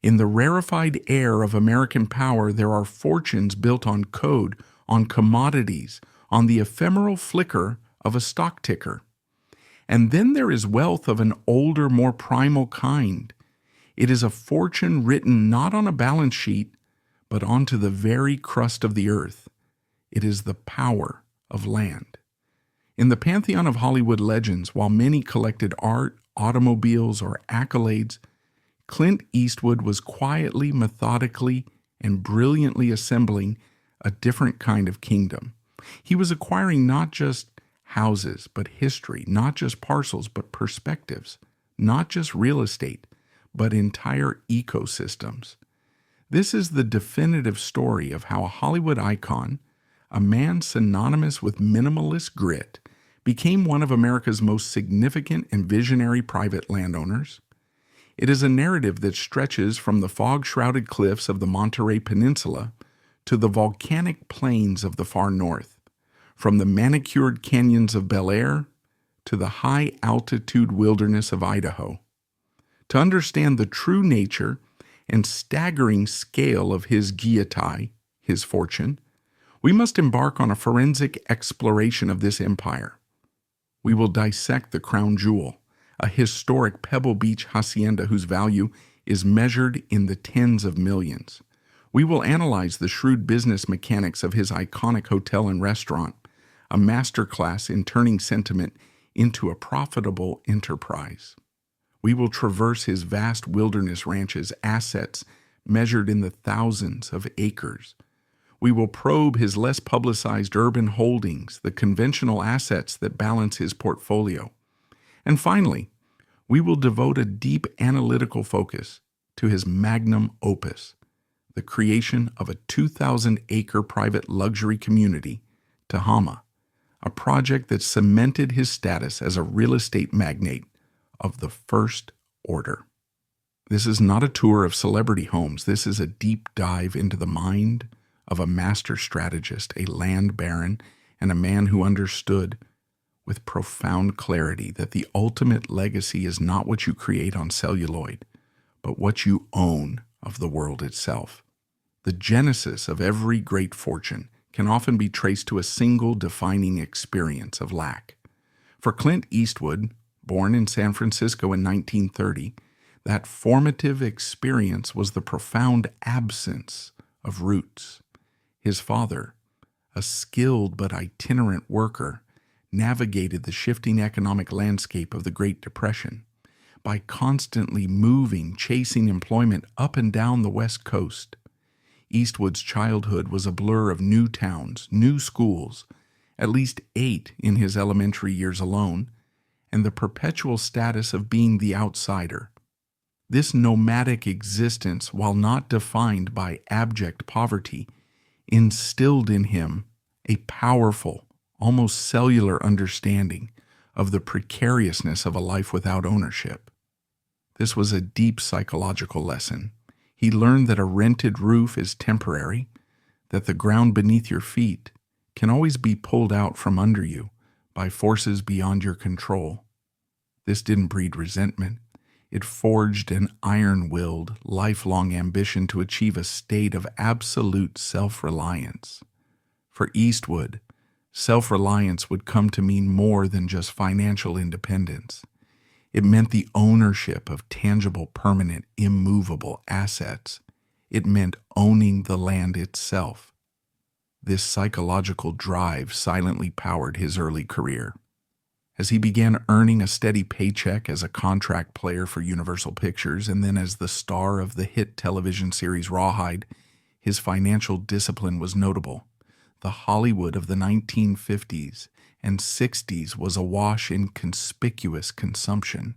In the rarefied air of American power, there are fortunes built on code, on commodities, on the ephemeral flicker of a stock ticker. And then there is wealth of an older, more primal kind. It is a fortune written not on a balance sheet, but onto the very crust of the earth. It is the power of land. In the pantheon of Hollywood legends, while many collected art, automobiles, or accolades, Clint Eastwood was quietly, methodically, and brilliantly assembling a different kind of kingdom. He was acquiring not just houses, but history, not just parcels, but perspectives, not just real estate, but entire ecosystems. This is the definitive story of how a Hollywood icon, a man synonymous with minimalist grit, became one of America's most significant and visionary private landowners. It is a narrative that stretches from the fog-shrouded cliffs of the Monterey Peninsula to the volcanic plains of the far north, from the manicured canyons of Bel Air to the high-altitude wilderness of Idaho. To understand the true nature and staggering scale of his guillotine, his fortune, we must embark on a forensic exploration of this empire. We will dissect the crown jewel, a historic Pebble Beach hacienda whose value is measured in the tens of millions. We will analyze the shrewd business mechanics of his iconic hotel and restaurant, a masterclass in turning sentiment into a profitable enterprise. We will traverse his vast wilderness ranches, assets measured in the thousands of acres. We will probe his less publicized urban holdings, the conventional assets that balance his portfolio. And finally, we will devote a deep analytical focus to his magnum opus, the creation of a 2,000-acre private luxury community, Tehama, a project that cemented his status as a real estate magnate of the first order. This is not a tour of celebrity homes. This is a deep dive into the mind of a master strategist, a land baron, and a man who understood with profound clarity that the ultimate legacy is not what you create on celluloid, but what you own of the world itself. The genesis of every great fortune can often be traced to a single defining experience of lack. For Clint Eastwood, born in San Francisco in 1930, that formative experience was the profound absence of roots. His father, a skilled but itinerant worker, navigated the shifting economic landscape of the Great Depression by constantly moving, chasing employment up and down the West Coast. Eastwood's childhood was a blur of new towns, new schools, at least 8 in his elementary years alone, and the perpetual status of being the outsider. This nomadic existence, while not defined by abject poverty, instilled in him a powerful, almost cellular understanding of the precariousness of a life without ownership. This was a deep psychological lesson. He learned that a rented roof is temporary, that the ground beneath your feet can always be pulled out from under you by forces beyond your control. This didn't breed resentment. It forged an iron-willed, lifelong ambition to achieve a state of absolute self-reliance. For Eastwood, self-reliance would come to mean more than just financial independence. It meant the ownership of tangible, permanent, immovable assets. It meant owning the land itself. This psychological drive silently powered his early career. As he began earning a steady paycheck as a contract player for Universal Pictures and then as the star of the hit television series Rawhide, his financial discipline was notable. The Hollywood of the 1950s and 60s was awash in conspicuous consumption.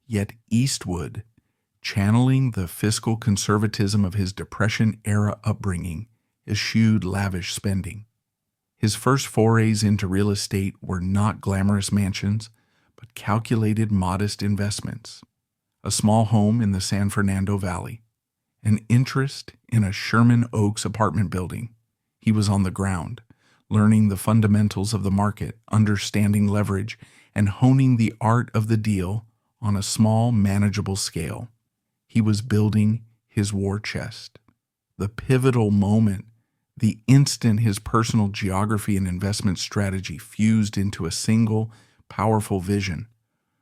Yet Eastwood, channeling the fiscal conservatism of his Depression-era upbringing, eschewed lavish spending. His first forays into real estate were not glamorous mansions, but calculated, modest investments. A small home in the San Fernando Valley, an interest in a Sherman Oaks apartment building. He was on the ground, learning the fundamentals of the market, understanding leverage, and honing the art of the deal on a small, manageable scale. He was building his war chest. The pivotal moment, the instant his personal geography and investment strategy fused into a single, powerful vision,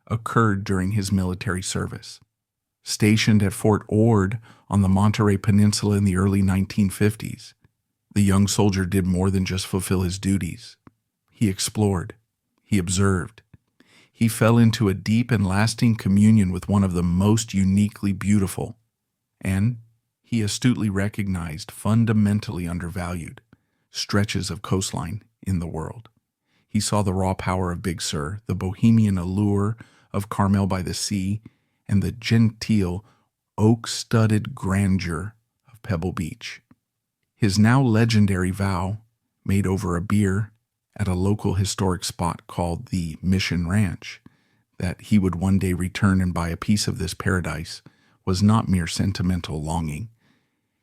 occurred during his military service. Stationed at Fort Ord on the Monterey Peninsula in the early 1950s, the young soldier did more than just fulfill his duties. He explored. He observed. He fell into a deep and lasting communion with one of the most uniquely beautiful, and he astutely recognized fundamentally undervalued stretches of coastline in the world. He saw the raw power of Big Sur, the bohemian allure of Carmel by the Sea, and the genteel, oak-studded grandeur of Pebble Beach. His now legendary vow, made over a beer at a local historic spot called the Mission Ranch, that he would one day return and buy a piece of this paradise, was not mere sentimental longing.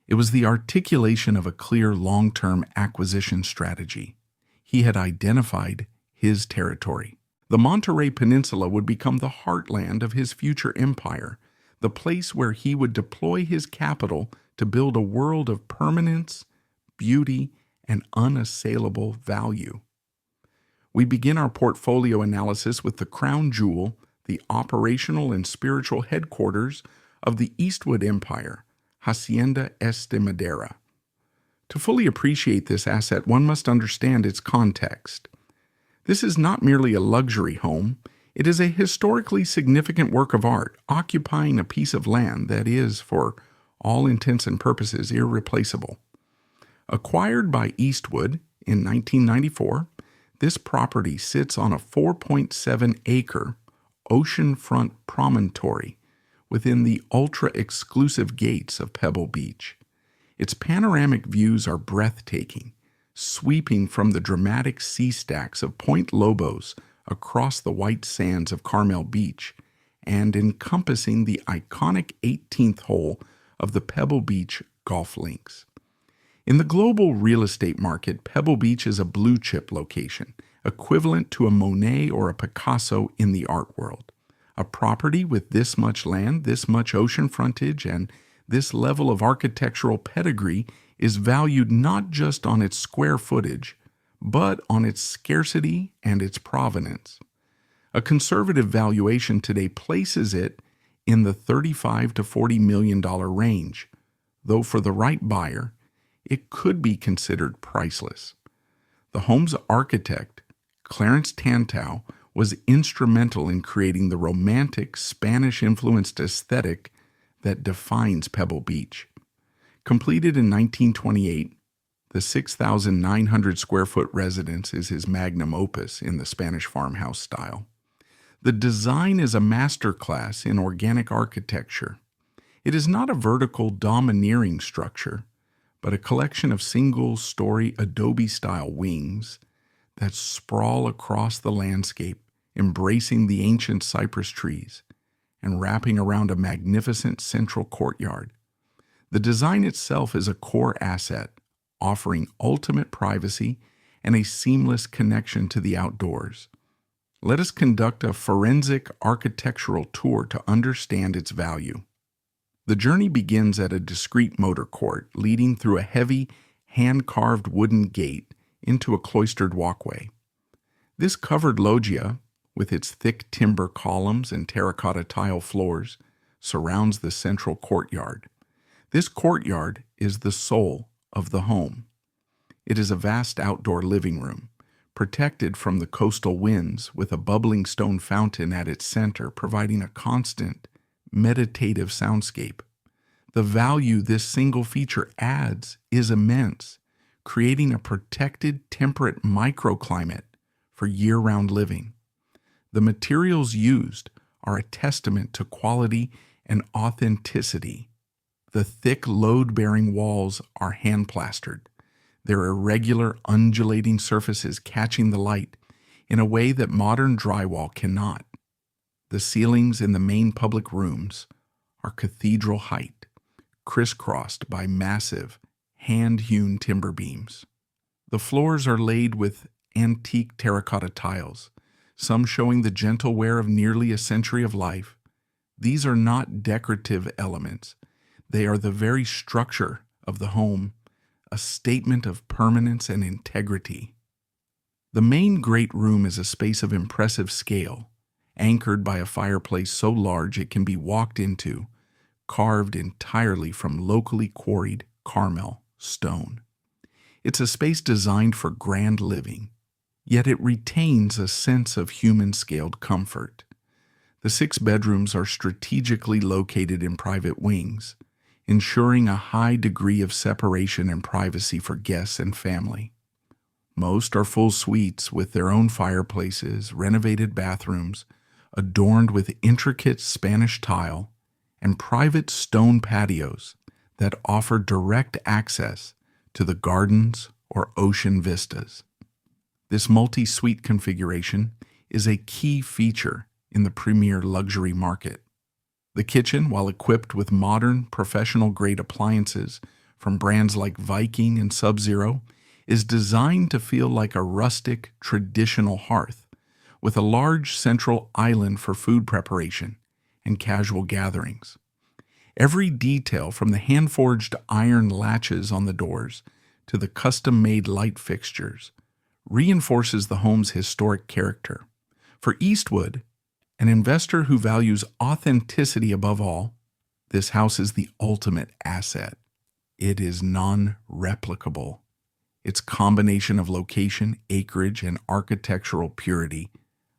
It was the articulation of a clear long-term acquisition strategy. He had identified his territory. The Monterey Peninsula would become the heartland of his future empire, the place where he would deploy his capital to build a world of permanence, beauty, and unassailable value. We begin our portfolio analysis with the crown jewel, the operational and spiritual headquarters of the Eastwood Empire, Hacienda de Madera. To fully appreciate this asset, one must understand its context. This is not merely a luxury home, it is a historically significant work of art, occupying a piece of land that is, for all intents and purposes, irreplaceable. Acquired by Eastwood in 1994, this property sits on a 4.7-acre oceanfront promontory within the ultra-exclusive gates of Pebble Beach. Its panoramic views are breathtaking, sweeping from the dramatic sea stacks of Point Lobos across the white sands of Carmel Beach and encompassing the iconic 18th hole of the Pebble Beach golf links. In the global real estate market, Pebble Beach is a blue-chip location, equivalent to a Monet or a Picasso in the art world. A property with this much land, this much ocean frontage, and this level of architectural pedigree is valued not just on its square footage, but on its scarcity and its provenance. A conservative valuation today places it in the $35 to $40 million range, though for the right buyer, it could be considered priceless. The home's architect, Clarence Tantau, was instrumental in creating the romantic Spanish-influenced aesthetic that defines Pebble Beach. Completed in 1928, the 6,900 square foot residence is his magnum opus in the Spanish farmhouse style. The design is a masterclass in organic architecture. It is not a vertical domineering structure, but a collection of single-story adobe-style wings that sprawl across the landscape, embracing the ancient cypress trees and wrapping around a magnificent central courtyard. The design itself is a core asset, offering ultimate privacy and a seamless connection to the outdoors. Let us conduct a forensic architectural tour to understand its value. The journey begins at a discreet motor court leading through a heavy, hand-carved wooden gate into a cloistered walkway. This covered loggia, with its thick timber columns and terracotta tile floors, surrounds the central courtyard. This courtyard is the soul of the home. It is a vast outdoor living room, protected from the coastal winds with a bubbling stone fountain at its center, providing a constant, meditative soundscape. The value this single feature adds is immense, creating a protected, temperate microclimate for year-round living. The materials used are a testament to quality and authenticity. The thick, load-bearing walls are hand-plastered, their irregular, undulating surfaces catching the light in a way that modern drywall cannot. The ceilings in the main public rooms are cathedral height, crisscrossed by massive, hand-hewn timber beams. The floors are laid with antique terracotta tiles, some showing the gentle wear of nearly a century of life. These are not decorative elements. They are the very structure of the home, a statement of permanence and integrity. The main great room is a space of impressive scale, anchored by a fireplace so large it can be walked into, carved entirely from locally quarried Carmel stone. It's a space designed for grand living, yet it retains a sense of human-scaled comfort. The 6 bedrooms are strategically located in private wings, ensuring a high degree of separation and privacy for guests and family. Most are full suites with their own fireplaces, renovated bathrooms, adorned with intricate Spanish tile, and private stone patios that offer direct access to the gardens or ocean vistas. This multi-suite configuration is a key feature in the premier luxury market. The kitchen, while equipped with modern, professional-grade appliances from brands like Viking and Sub-Zero, is designed to feel like a rustic, traditional hearth, with a large central island for food preparation and casual gatherings. Every detail, from the hand-forged iron latches on the doors to the custom-made light fixtures, reinforces the home's historic character. For Eastwood, an investor who values authenticity above all, this house is the ultimate asset. It is non-replicable. Its combination of location, acreage, and architectural purity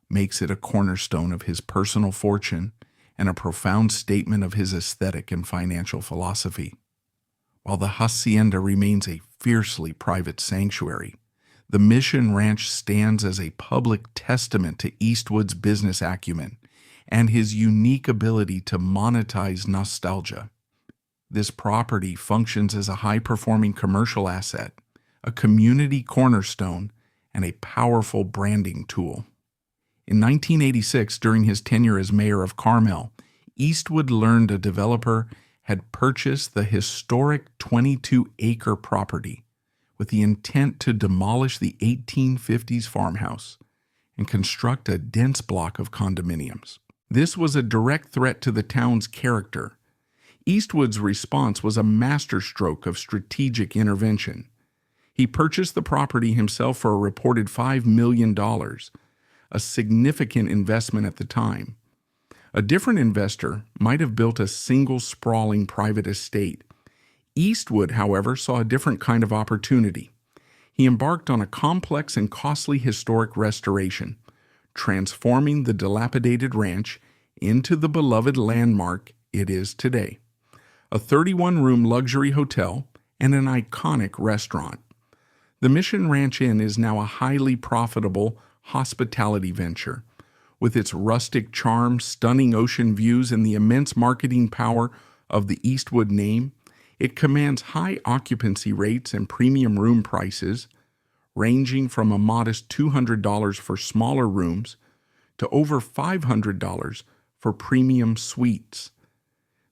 makes it a cornerstone of his personal fortune and a profound statement of his aesthetic and financial philosophy. While the hacienda remains a fiercely private sanctuary, the Mission Ranch stands as a public testament to Eastwood's business acumen and his unique ability to monetize nostalgia. This property functions as a high-performing commercial asset, a community cornerstone, and a powerful branding tool. In 1986, during his tenure as mayor of Carmel, Eastwood learned a developer had purchased the historic 22-acre property with the intent to demolish the 1850s farmhouse and construct a dense block of condominiums. This was a direct threat to the town's character. Eastwood's response was a masterstroke of strategic intervention. He purchased the property himself for a reported $5 million, a significant investment at the time. A different investor might have built a single sprawling private estate. Eastwood, however, saw a different kind of opportunity. He embarked on a complex and costly historic restoration, transforming the dilapidated ranch into the beloved landmark it is today, a 31-room luxury hotel and an iconic restaurant. The Mission Ranch Inn is now a highly profitable hospitality venture. With its rustic charm, stunning ocean views, and the immense marketing power of the Eastwood name, it commands high occupancy rates and premium room prices, ranging from a modest $200 for smaller rooms to over $500 for premium suites.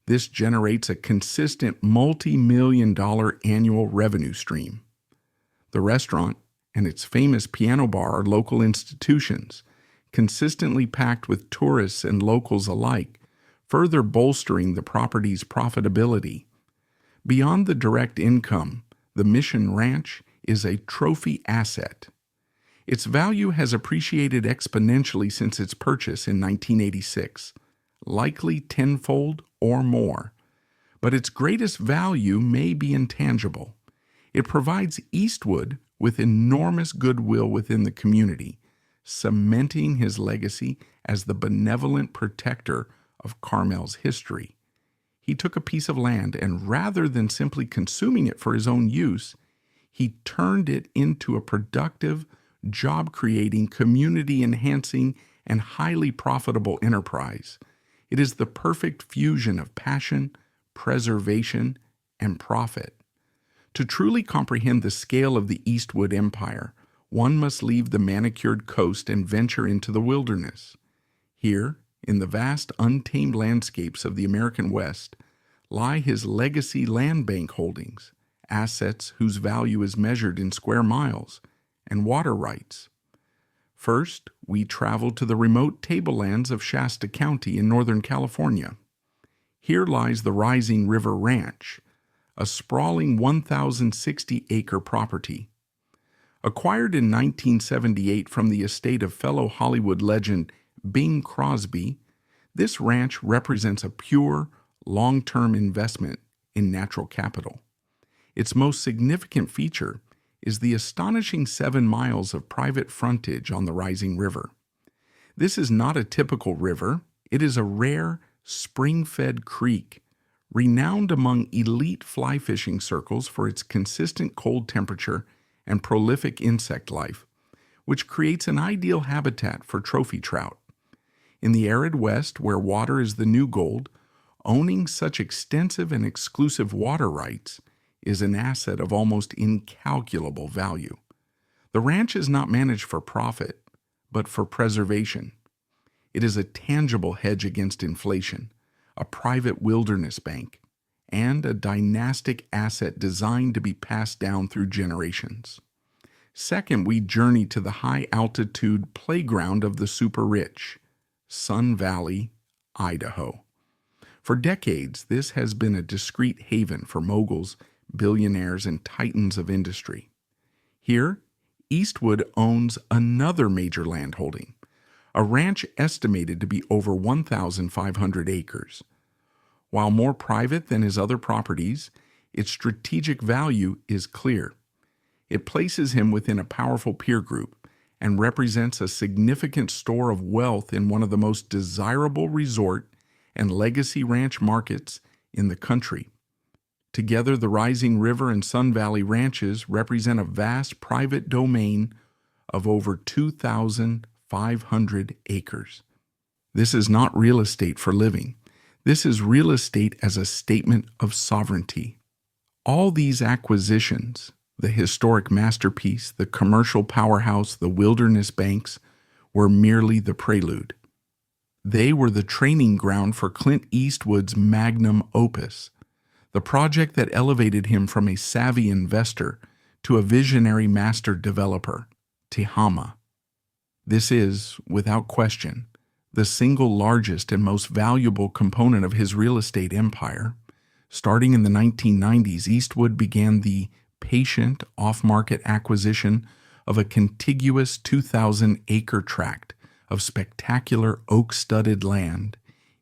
This generates a consistent multi-million-dollar annual revenue stream. The restaurant and its famous piano bar are local institutions, consistently packed with tourists and locals alike, further bolstering the property's profitability. Beyond the direct income, the Mission Ranch is a trophy asset. Its value has appreciated exponentially since its purchase in 1986, likely tenfold or more. But its greatest value may be intangible. It provides Eastwood with enormous goodwill within the community, cementing his legacy as the benevolent protector of Carmel's history. He took a piece of land and, rather than simply consuming it for his own use, he turned it into a productive, job-creating, community-enhancing, and highly profitable enterprise. It is the perfect fusion of passion, preservation, and profit. To truly comprehend the scale of the Eastwood Empire, one must leave the manicured coast and venture into the wilderness. Here, in the vast, untamed landscapes of the American West, lie his legacy land bank holdings, assets whose value is measured in square miles, and water rights. First, we travel to the remote tablelands of Shasta County in Northern California. Here lies the Rising River Ranch, a sprawling 1,060-acre property. Acquired in 1978 from the estate of fellow Hollywood legend Bing Crosby, this ranch represents a pure, long-term investment in natural capital. Its most significant feature is the astonishing 7 miles of private frontage on the rising river. This is not a typical river. It is a rare, spring-fed creek, renowned among elite fly fishing circles for its consistent cold temperature and prolific insect life, which creates an ideal habitat for trophy trout. In the arid West, where water is the new gold, owning such extensive and exclusive water rights is an asset of almost incalculable value. The ranch is not managed for profit, but for preservation. It is a tangible hedge against inflation, a private wilderness bank, and a dynastic asset designed to be passed down through generations. Second, we journey to the high-altitude playground of the super-rich, Sun Valley, Idaho. For decades, this has been a discreet haven for moguls, billionaires, and titans of industry. Here, Eastwood owns another major landholding, a ranch estimated to be over 1,500 acres. While more private than his other properties, its strategic value is clear. It places him within a powerful peer group and represents a significant store of wealth in one of the most desirable resort and legacy ranch markets in the country. Together, the Rising River and Sun Valley ranches represent a vast private domain of over 2,500 acres. This is not real estate for living. This is real estate as a statement of sovereignty. All these acquisitions, the historic masterpiece, the commercial powerhouse, the wilderness banks, were merely the prelude. They were the training ground for Clint Eastwood's magnum opus, the project that elevated him from a savvy investor to a visionary master developer, Tehama. This is, without question, the single largest and most valuable component of his real estate empire. Starting in the 1990s, Eastwood began the patient off-market acquisition of a contiguous 2,000-acre tract of spectacular oak-studded land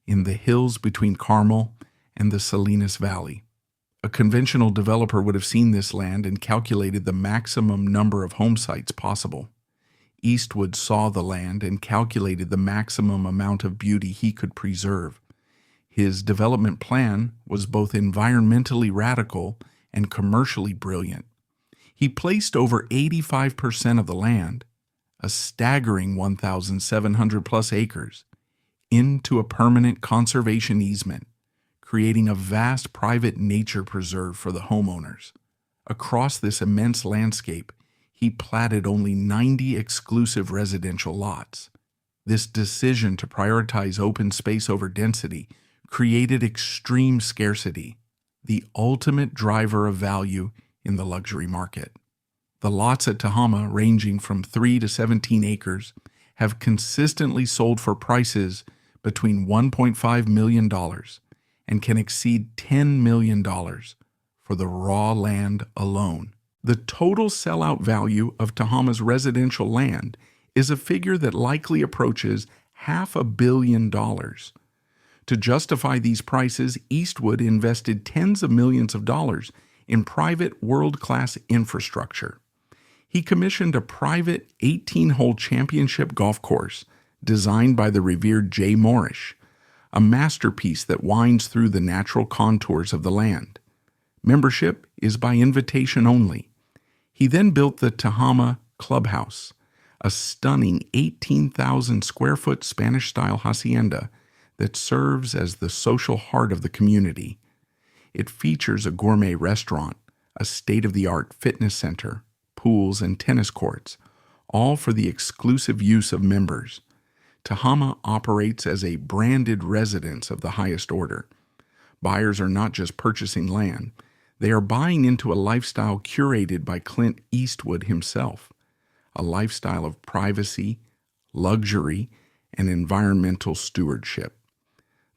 in the hills between Carmel and the Salinas Valley. A conventional developer would have seen this land and calculated the maximum number of home sites possible. Eastwood saw the land and calculated the maximum amount of beauty he could preserve. His development plan was both environmentally radical and commercially brilliant. He placed over 85% of the land, a staggering 1,700 plus acres, into a permanent conservation easement, creating a vast private nature preserve for the homeowners. Across this immense landscape, he platted only 90 exclusive residential lots. This decision to prioritize open space over density created extreme scarcity, the ultimate driver of value in the luxury market. The lots at Tehama, ranging from 3 to 17 acres, have consistently sold for prices between $1.5 million and can exceed $10 million for the raw land alone. The total sellout value of Tehama's residential land is a figure that likely approaches $500 million. To justify these prices, Eastwood invested tens of millions of dollars in private world-class infrastructure. He commissioned a private 18-hole championship golf course designed by the revered Jay Morrish, a masterpiece that winds through the natural contours of the land. Membership is by invitation only. He then built the Tehama Clubhouse, a stunning 18,000 square foot Spanish-style hacienda that serves as the social heart of the community. It features a gourmet restaurant, a state-of-the-art fitness center, pools, and tennis courts, all for the exclusive use of members. Tehama operates as a branded residence of the highest order. Buyers are not just purchasing land, they are buying into a lifestyle curated by Clint Eastwood himself, a lifestyle of privacy, luxury, and environmental stewardship.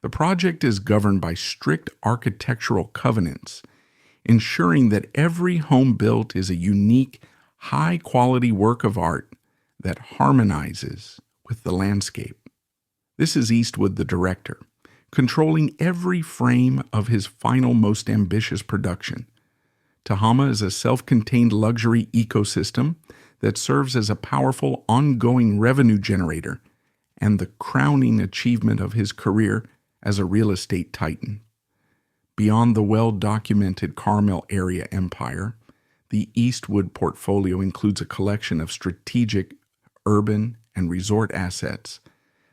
The project is governed by strict architectural covenants, ensuring that every home built is a unique, high-quality work of art that harmonizes with the landscape. This is Eastwood, the director, controlling every frame of his final, most ambitious production. Tehama is a self-contained luxury ecosystem that serves as a powerful, ongoing revenue generator and the crowning achievement of his career as a real estate titan. Beyond the well-documented Carmel area empire, the Eastwood portfolio includes a collection of strategic urban and resort assets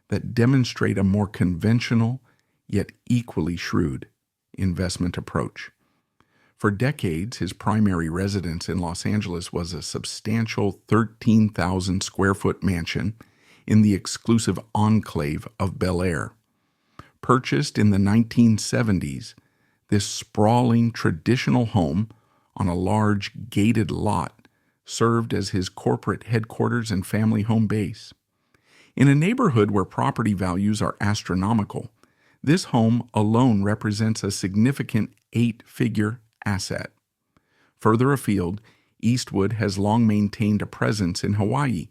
that demonstrate a more conventional yet equally shrewd investment approach. For decades, his primary residence in Los Angeles was a substantial 13,000 square foot mansion in the exclusive enclave of Bel Air. Purchased in the 1970s, this sprawling traditional home on a large gated lot served as his corporate headquarters and family home base. In a neighborhood where property values are astronomical, this home alone represents a significant 8-figure asset. Further afield, Eastwood has long maintained a presence in Hawaii,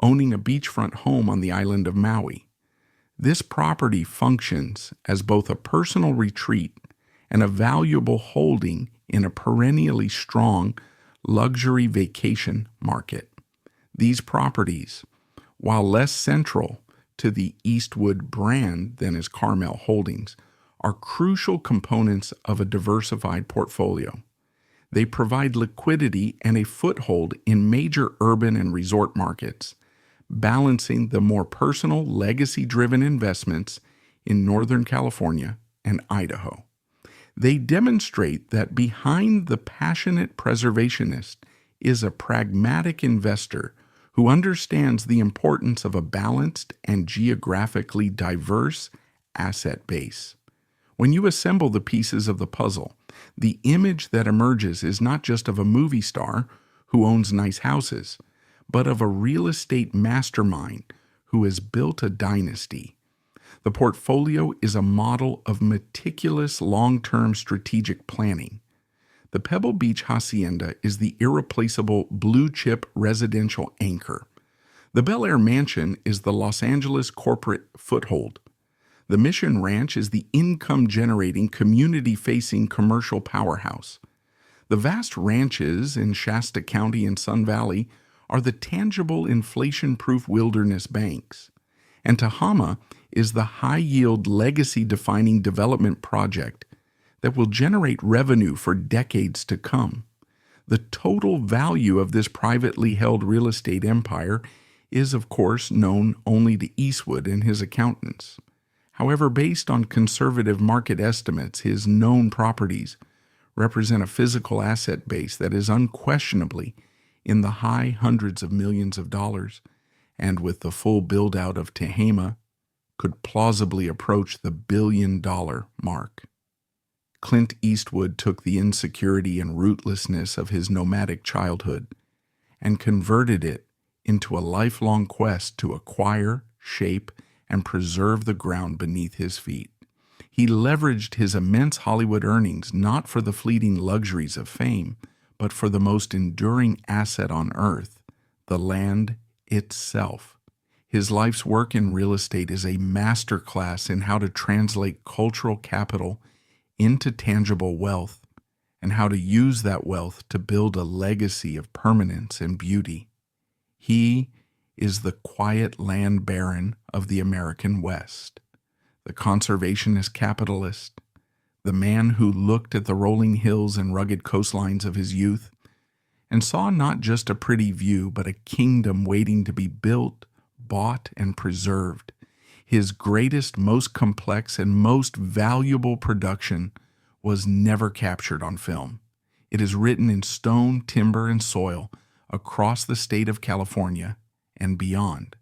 owning a beachfront home on the island of Maui. This property functions as both a personal retreat and a valuable holding in a perennially strong luxury vacation market. These properties, while less central to the Eastwood brand than his Carmel holdings, are crucial components of a diversified portfolio. They provide liquidity and a foothold in major urban and resort markets, balancing the more personal, legacy-driven investments in Northern California and Idaho. They demonstrate that behind the passionate preservationist is a pragmatic investor who understands the importance of a balanced and geographically diverse asset base. When you assemble the pieces of the puzzle, the image that emerges is not just of a movie star who owns nice houses, but of a real estate mastermind who has built a dynasty. The portfolio is a model of meticulous long-term strategic planning. The Pebble Beach hacienda is the irreplaceable blue-chip residential anchor. The Bel Air mansion is the Los Angeles corporate foothold. The Mission Ranch is the income-generating, community-facing commercial powerhouse. The vast ranches in Shasta County and Sun Valley are the tangible inflation-proof wilderness banks. And Tehama is the high-yield, legacy-defining development project that will generate revenue for decades to come. The total value of this privately held real estate empire is, of course, known only to Eastwood and his accountants. However, based on conservative market estimates, his known properties represent a physical asset base that is unquestionably in the high hundreds of millions of dollars, and with the full build-out of Tehama, could plausibly approach the billion-dollar mark. Clint Eastwood took the insecurity and rootlessness of his nomadic childhood and converted it into a lifelong quest to acquire, shape, and preserve the ground beneath his feet. He leveraged his immense Hollywood earnings not for the fleeting luxuries of fame, but for the most enduring asset on earth, the land itself. His life's work in real estate is a masterclass in how to translate cultural capital into tangible wealth and how to use that wealth to build a legacy of permanence and beauty. He is the quiet land baron of the American West, the conservationist capitalist, the man who looked at the rolling hills and rugged coastlines of his youth and saw not just a pretty view, but a kingdom waiting to be built, bought, and preserved. His greatest, most complex, and most valuable production was never captured on film. It is written in stone, timber, and soil across the state of California and beyond.